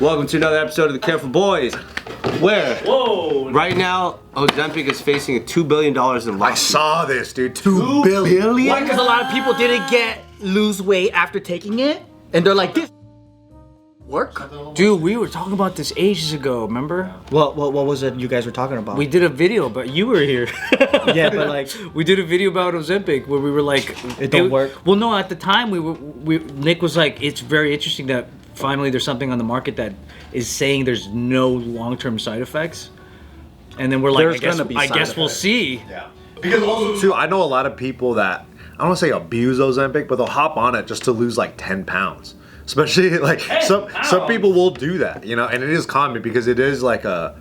Welcome to another episode of The Careful Boys. Where? Whoa! Right now, Ozempic is facing $2 billion in lawsuits. I saw this, dude. $2 billion? Why? Because a lot of people didn't lose weight after taking it, and they're like, this work? Dude, we were talking about this ages ago, remember? What was it you guys were talking about? We did a video, but you were here. Yeah, but like we did a video about Ozempic where we were like, it don't work. Well, no, at the time Nick was like, it's very interesting that finally there's something on the market that is saying there's no long-term side effects. And then we're like, I guess we'll see. Yeah. Because also too, I know a lot of people that, I don't want to say abuse Ozempic, but they'll hop on it just to lose like 10 pounds. Especially like some people will do that, you know, and it is common because it is like a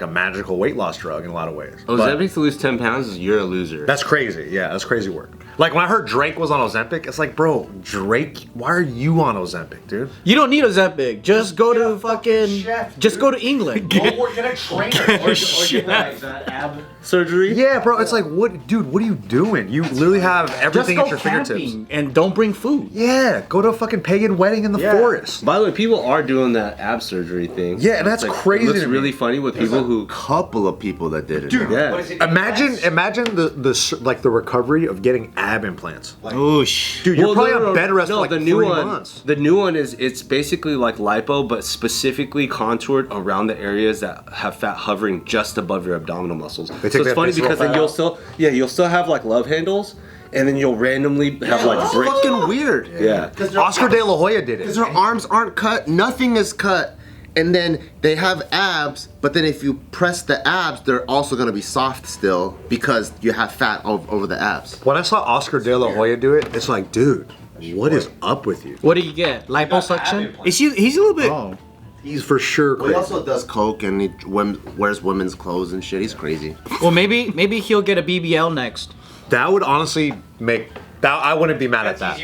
magical weight loss drug in a lot of ways. Ozempic to lose 10 pounds, you're a loser. That's crazy. Yeah, that's crazy work. Like when I heard Drake was on Ozempic, it's like, bro, Drake, why are you on Ozempic, dude? You don't need Ozempic. Just go to fucking. Just go to England. Or get a trainer. Or get that ab surgery. Yeah, bro. It's like, what, dude? What are you doing? You literally have everything at your fingertips. Camping and don't bring food. Yeah, go to a fucking pagan wedding in the forest. By the way, people are doing that ab surgery thing. Yeah, and that's crazy. It looks to me. really funny with people who. Couple of people that did it. Dude, Yeah. Imagine the recovery of getting ab implants. Oosh. Dude, you're probably on bed rest for like the 3 new one, months. The new one is it's basically like lipo, but specifically contoured around the areas that have fat hovering just above your abdominal muscles. So it's funny because then you'll still have like love handles, and then you'll randomly have like It's bricks. fucking weird. Yeah. Oscar De La Hoya did it. Because her arms aren't cut, nothing is cut, and then they have abs, but then if you press the abs, they're also gonna be soft still because you have fat over the abs. When I saw Oscar De La Hoya do it, it's like, dude, what is up with you? What do you get? Liposuction? He's a little bit. Oh. He's for sure Well, he crazy. also does coke and he wears women's clothes and shit. He's crazy. Well, maybe he'll get a BBL next. That would honestly make that. I wouldn't be mad at that.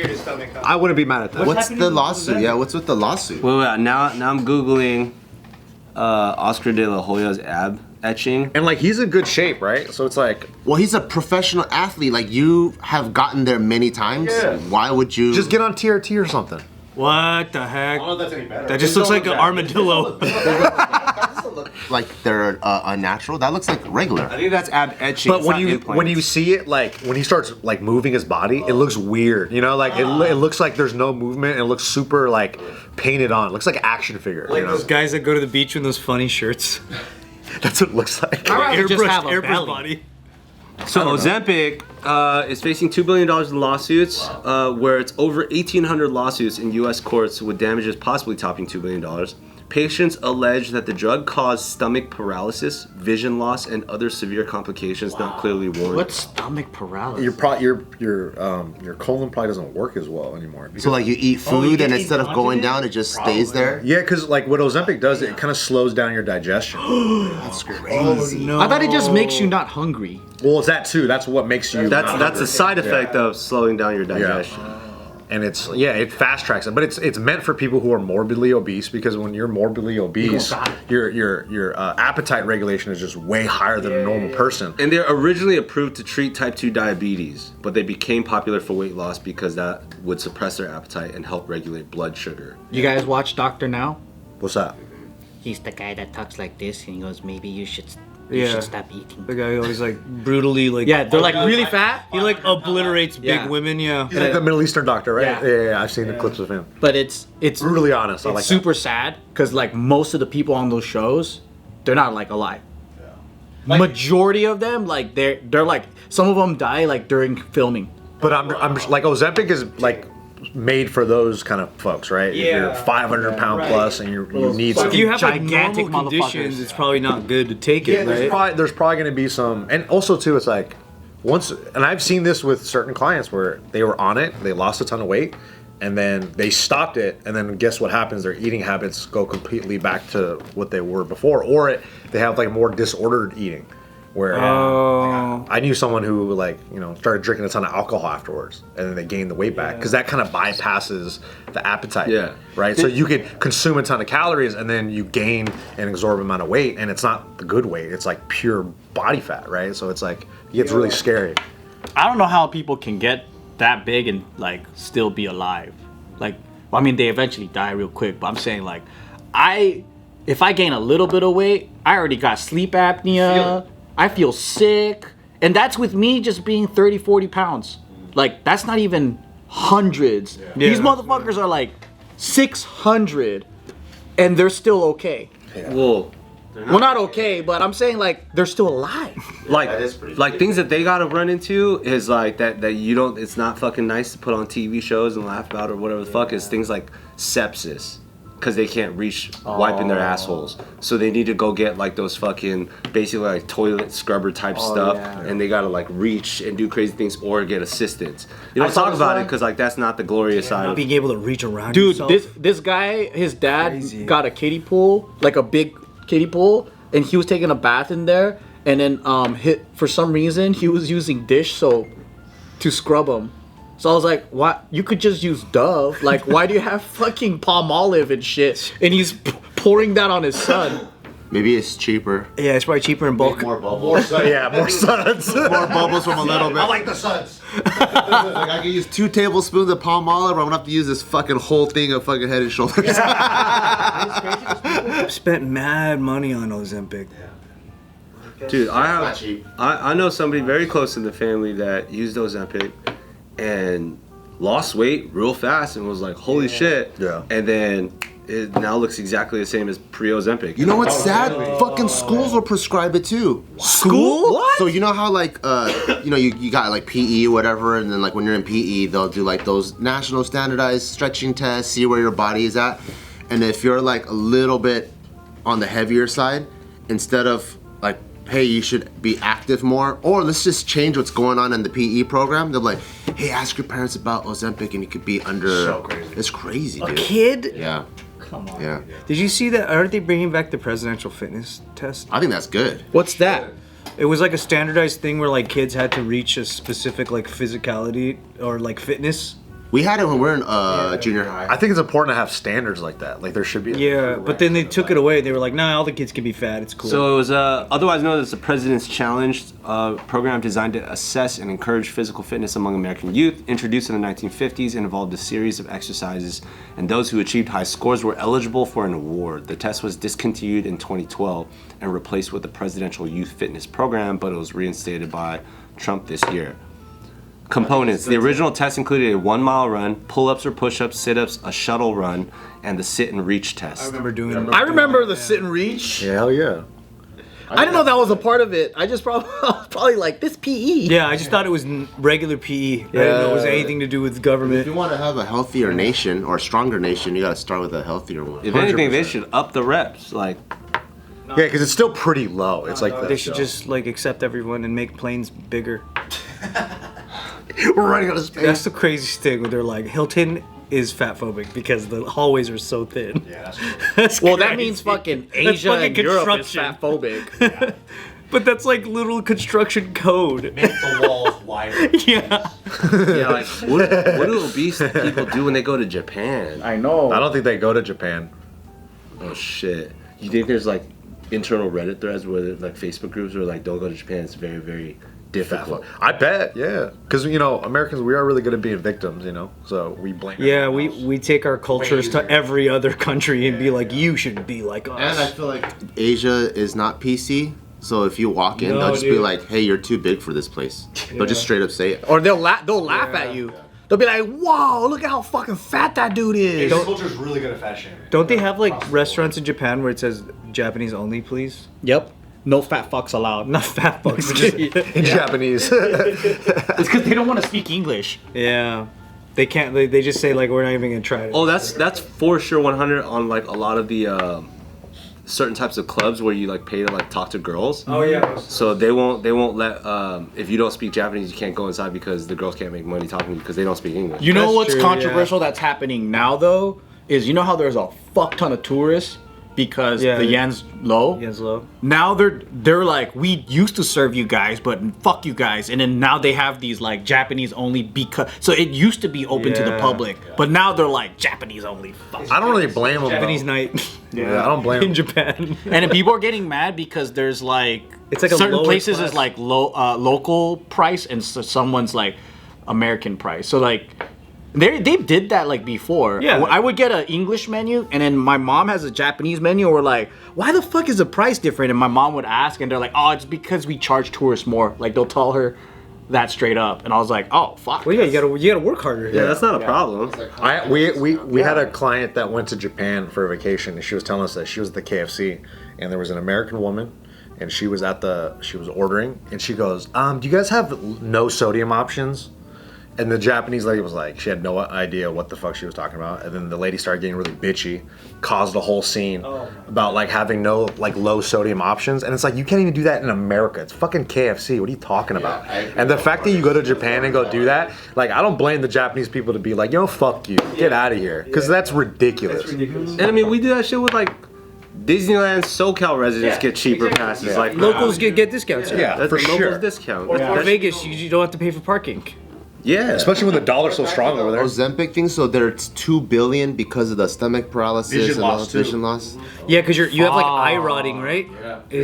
I wouldn't be mad at that. What's the lawsuit? Yeah, what's with the lawsuit? Wait, now I'm googling Oscar De La Hoya's ab etching. And like he's in good shape, right? So it's like, Well, he's a professional athlete. Like, you have gotten there many times. Yeah. Why would you? just get on TRT or something. What the heck? I don't know if that's any better. That just looks like an armadillo. Like they're unnatural. That looks like regular. I think that's ab etching. But when you see it, like when he starts like moving his body, it looks weird. You know, like it looks like there's no movement. And it looks super like painted on. It looks like an action figure. Like you know? those guys that go to the beach in those funny shirts. That's what it looks like. I'd rather just have a Airbrush belly. body. So Ozempic is facing $2 billion in lawsuits, where it's over 1,800 lawsuits in U.S. courts with damages possibly topping $2 billion. Patients allege that the drug caused stomach paralysis, vision loss, and other severe complications not clearly warned. What's stomach paralysis? Your colon probably doesn't work as well anymore. So like you eat food and instead of going down, it just stays there. Yeah, because like what Ozempic does, it kind of slows down your digestion. That's crazy. No. I thought it just makes you not hungry. Well, it's that too. That's what makes you. That's a side effect of slowing down your digestion. And it fast tracks it, but it's meant for people who are morbidly obese, because when you're morbidly obese, your appetite regulation is just way higher than a normal person. And they're originally approved to treat type 2 diabetes, but they became popular for weight loss because that would suppress their appetite and help regulate blood sugar. You guys watch Doctor Now? What's that? He's the guy that talks like this and he goes, maybe you should Yeah. stop eating. The guy always like brutally like. Yeah, they're like really fat. He like obliterates big Yeah. women. Yeah. He's like the Middle Eastern doctor, right? Yeah. Yeah. I've seen the clips of him. But it's Brutally honest. I like super sad because like most of the people on those shows, they're not like alive. Majority of them, like they're like, some of them die like during filming. that. But I'm like, Ozempic is like made for those kind of folks, right? If you're 500 pound plus and you need So some. if you have like Gigantic normal conditions, motherfuckers. it's probably not good to take it, right? There's probably going to be some, and also too, it's like once, and I've seen this with certain clients where they were on it, they lost a ton of weight, and then they stopped it, and then guess what happens? Their eating habits go completely back to what they were before, or they have like more disordered eating. Where I knew someone who started drinking a ton of alcohol afterwards, and then they gained the weight back because that kind of bypasses the appetite. Yeah. Right. So you could consume a ton of calories and then you gain an exorbitant amount of weight, and it's not the good weight. It's like pure body fat. Right. So it's like it gets really scary. I don't know how people can get that big and like still be alive. Like, I mean, they eventually die real quick, but I'm saying like, if I gain a little bit of weight, I already got sleep apnea. I feel sick. And that's with me just being 30, 40 pounds. Like, that's not even hundreds. Yeah. These motherfuckers are like 600 and they're still okay. Yeah. Well, not okay, but I'm saying like they're still alive. Like, things that they gotta run into is like that you don't. It's not fucking nice to put on TV shows and laugh about or whatever the fuck is things like sepsis. Because they can't reach wiping their assholes, so they need to go get like those fucking basically like toilet scrubber type stuff, and they gotta like reach and do crazy things or get assistance. You don't talk about it because like that's not the glorious side of being able to reach around. Dude, yourself. this guy, his dad got a kiddie pool, like a big kiddie pool, and he was taking a bath in there, and then for some reason he was using dish soap to scrub him. So I was like, "What? You could just use Dove. Like, why do you have fucking palm olive and shit?" And he's pouring that on his son. Maybe it's cheaper. Yeah, it's probably cheaper in bulk. More bubbles. More suds. More bubbles from a little bit. I like the suds. Like I can use 2 tablespoons of palm olive, or I'm gonna have to use this fucking whole thing of fucking Head and Shoulders. I've spent mad money on Ozempic. Dude, I know somebody very close in the family that used Ozempic and lost weight real fast and was like, holy shit. Yeah. And then it now looks exactly the same as pre-Ozempic. You know what's sad? Fucking schools will prescribe it too. School? What? So you know how like you got like PE or whatever, and then like when you're in PE they'll do like those national standardized stretching tests, see where your body is at. And if you're like a little bit on the heavier side, instead of like, hey, you should be active more, or let's just change what's going on in the PE program. They're like, hey, ask your parents about Ozempic and you could be under. So crazy. It's crazy, dude. A kid? Yeah. Come on. Yeah. Did you see that? Aren't they bringing back the presidential fitness test? I think that's good. What's that? It was like a standardized thing where like kids had to reach a specific like physicality or like fitness. We had it when we were in junior high. I think it's important to have standards like that. Like there should be. Yeah, but then they took it away. They were like, nah, all the kids can be fat. It's cool. So it was otherwise known as the President's Challenge program designed to assess and encourage physical fitness among American youth. Introduced in the 1950s, and involved a series of exercises, and those who achieved high scores were eligible for an award. The test was discontinued in 2012 and replaced with the Presidential Youth Fitness Program, but it was reinstated by Trump this year. Components. The original test included a 1 mile run, pull-ups or push-ups, sit-ups, a shuttle run, and the sit and reach test. I remember doing it. I remember the sit and reach. Yeah, hell yeah. I didn't know that was a part of it. I was probably like, this PE. Yeah, I just thought it was regular PE. I didn't know it was anything to do with government. If you want to have a healthier nation or a stronger nation, you got to start with a healthier one. If anything, they should up the reps. Like, Yeah, because it's still pretty low. It's like They should just like accept everyone and make planes bigger. We're running out of space. That's the craziest thing where they're like, Hilton is fat phobic because the hallways are so thin. Yeah, that's true. That's Well, that crazy. means fucking That's Asia fucking and Europe is construction. fat phobic. But that's like little construction code. Make the walls wider. Yeah. yeah, like what do obese people do when they go to Japan? I know. I don't think they go to Japan. Oh shit! You think there's like internal Reddit threads where like Facebook groups where like don't go to Japan? It's very very difficult. I bet, yeah. Because, Americans, we are really good at being victims, so we blame Yeah, everyone else. we take our cultures to every other country and be like, you should be like And I us. feel like Asia is not PC. So if you walk in, No, they'll just be dude. like, hey, you're too big for this place. They'll just straight up say it. Or they'll laugh at you. They'll be like, whoa, look at how fucking fat that dude is. Asian culture is really good at fat shaming. Don't they have like restaurants in Japan where it says Japanese only, please? Yep. No fat fucks allowed. Not fat fucks. Just, In Japanese. It's because they don't want to speak English. yeah. They can't. They just say like, we're not even gonna try it. Oh, that's for sure 100 on like a lot of the certain types of clubs where you like pay to like talk to girls. Oh yeah. So they won't let if you don't speak Japanese, you can't go inside because the girls can't make money talking to you because they don't speak English. You know That's what's true, controversial that's happening now, though? Is how there's a fuck ton of tourists because Yeah. the yen's low? Yen's low. Now they're like, we used to serve you guys, but fuck you guys. And then now they have these like Japanese only because so it used to be open to the Yeah. public, but now they're like Japanese only. Fuck. I don't really blame them. Japanese though. night Yeah, I don't blame in them. Japan. And then people are getting mad because there's like It's like a certain lower places class. is like local price and so someone's like American price. So like They did that like before. Yeah. I would get an English menu, and then my mom has a Japanese menu. And we're like, why the fuck is the price different? And my mom would ask, and they're like, oh, it's because we charge tourists more. Like they'll tell her that straight up, and I was like, oh fuck. Well, yeah, you gotta work harder. Yeah, that's not a problem. We had a client that went to Japan for a vacation, and she was telling us that she was at the KFC, and there was an American woman, and she was ordering, and she goes, do you guys have no sodium options? And the Japanese lady was like, she had no idea what the fuck she was talking about. And then the lady started getting really bitchy, caused a whole scene about like having no like low sodium options. And it's like, you can't even do that in America. It's fucking KFC. What are you talking about? And the fact that you go to Japan and go do that, like, I don't blame the Japanese people to be like, yo, fuck you, get out of here. Because that's ridiculous. And I mean, we do that shit with like Disneyland SoCal residents get cheaper passes. Like Locals get discounts. Yeah, that's for a sure. locals discount. Or That's- Vegas, you don't have to pay for parking. Yeah, Especially when the dollar's so strong over there. Ozempic thing, so there's 2 billion because of the stomach paralysis Vision and all loss, the vision loss. Yeah, because you have like eye rotting, right?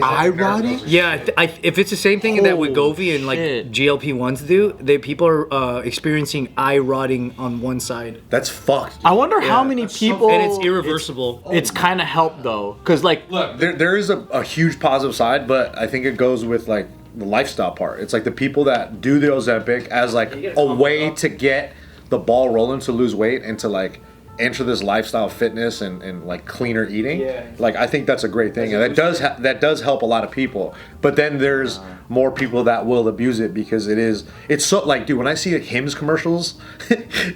Eye rotting? Yeah, if it's the same thing that Wegovy and like shit. GLP-1s do, people are experiencing eye rotting on one side, That's fucked. I wonder how many people. and it's irreversible. It's kind of helped though, because like Look, there is a huge positive side, but I think it goes with like the lifestyle part. It's like the people that do the Ozempic as like a way to get the ball rolling to lose weight and to like enter this lifestyle fitness and like cleaner eating. Yeah. Like I think that's a great thing, and that does help a lot of people. But then there's more people that will abuse it because it's so like, dude, when I see Hims commercials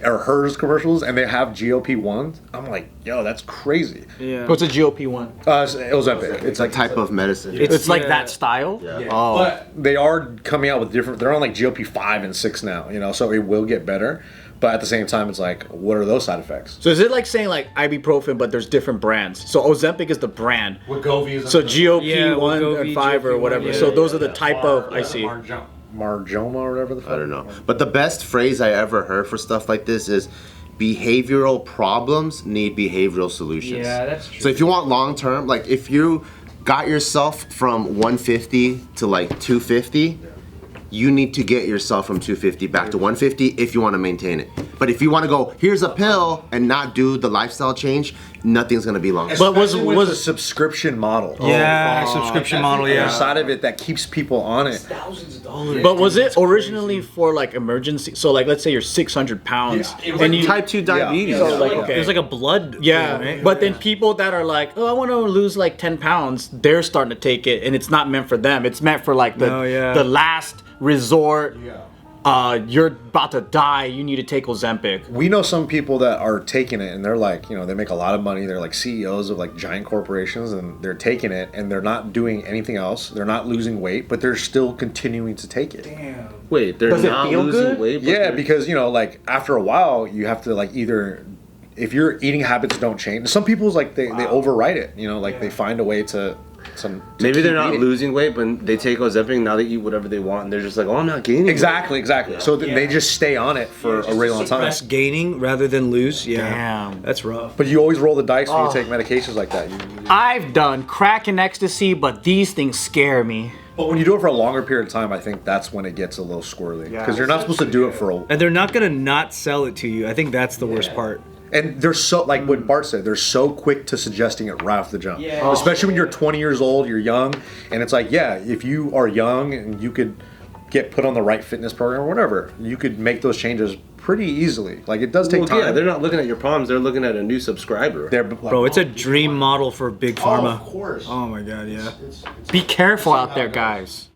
or hers commercials and they have GLP-1, I'm like, yo, that's crazy. Yeah. what's a GOP1? Ozempic. It's a type of medicine. It's like yeah. that style. Oh, But they are coming out with different. They're on like GLP-5 and 6 now, you know, so it will get better. But at the same time, it's like, what are those side effects? so is it like saying like ibuprofen, but there's different brands? So Ozempic is the brand. So GOP1 Wegovy, and 5 or GLP-1, whatever. yeah, so those are the type of I see. Marjoma or whatever the fuck. I don't know. But the best phrase I ever heard for stuff like this is behavioral problems need behavioral solutions. Yeah, that's true. So if you want long term, like if you got yourself from 150 to like 250, you need to get yourself from 250 back to 150 if you want to maintain it. But if you want to go, here's a pill and not do the lifestyle change, nothing's going to be long. But was a subscription model? Yeah, subscription model. The Yeah. side of it that keeps people on it. But was it originally for like emergency? So like, let's say you're 600 pounds and you type 2 diabetes. So, like, okay. There's like a blood. Yeah, thing, right? but then people that are like, oh, I want to lose like 10 pounds, they're starting to take it, and it's not meant for them. It's meant for like the last resort. You're about to die. You need to take Ozempic. We know some people that are taking it and they're like, you know, they make a lot of money. They're like CEOs of like giant corporations and they're taking it and they're not doing anything else. They're not losing weight, but they're still continuing to take it. Damn. Wait, they're Does it not feel losing good? weight? But Yeah, they're- because, you know, like after a while, you have to like either, if your eating habits don't change, some people's like they overwrite it, you know, like they find a way to maybe they're keep not eating. losing weight, but they take Ozempic, now they eat whatever they want, and they're just like, oh, I'm not gaining weight. Exactly. So they just stay on it for a really long time. Suppress gaining rather than lose. Yeah. Damn. That's rough. But you always roll the dice when you take medications like that. I've done crack and ecstasy, but these things scare me. But when you do it for a longer period of time, I think that's when it gets a little squirrely. Because you're not supposed to do it for a. And they're not gonna not sell it to you. I think that's the worst part. And they're so, like what Bart said, they're so quick to suggesting it right off the jump. Yeah. Especially when you're 20 years old, you're young, and it's like, yeah, if you are young and you could get put on the right fitness program or whatever, you could make those changes pretty easily. Like it does take time. Yeah, they're not looking at your problems, they're looking at a new subscriber. Bro, it's a dream model for big pharma. Of course. Oh my god, yeah. Be careful out there, guys.